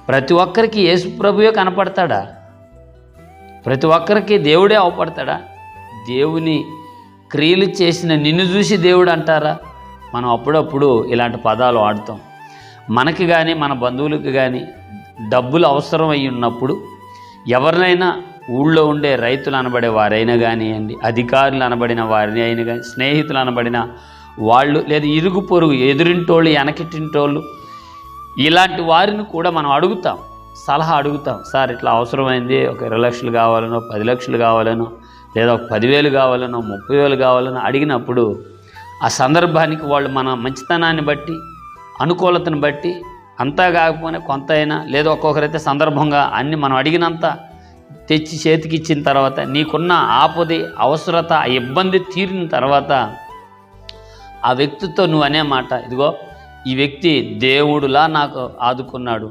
ప్రతి ఒక్కరికి యేసు ప్రభువే కనపడతాడా? ప్రతి ఒక్కరికి దేవుడే అవపడతాడా? దేవుని క్రియలు చేసిన నిన్ను చూసి దేవుడు అంటారా? మనం అప్పుడప్పుడు ఇలాంటి పదాలు వాడుతాం. మనకి కానీ మన బంధువులకు కానీ డబ్బులు అవసరం అయి ఉన్నప్పుడు ఎవరినైనా ఊళ్ళో ఉండే రైతులు అనబడే వారైనా కానివ్వండి, అధికారులు అనబడిన వారిని అయినా కానీ, స్నేహితులు అనబడిన వాళ్ళు, లేదా ఇరుగు పొరుగు ఎదురింటోళ్ళు వెనకిట్టింటోళ్ళు, ఇలాంటి వారిని కూడా మనం అడుగుతాం, సలహా అడుగుతాం. సార్ ఇట్లా అవసరమైంది, ఒక 20 లక్షలు కావాలనో, 10 లక్షలు కావాలనో, లేదా ఒక 10,000 కావాలనో, 30,000 కావాలనో అడిగినప్పుడు ఆ సందర్భానికి వాళ్ళు మన మంచితనాన్ని బట్టి, అనుకూలతను బట్టి, అంతా కాకపోయినా కొంత అయినా, లేదా ఒక్కొక్కరైతే సందర్భంగా అన్ని మనం అడిగినంత తెచ్చి చేతికి ఇచ్చిన తర్వాత, నీకున్న ఆపది, అవసరత, ఆ ఇబ్బంది తీరిన తర్వాత ఆ వ్యక్తితో నువ్వు అనే మాట, ఇదిగో ఈ వ్యక్తి దేవుడులా నాకు ఆదుకున్నాడు,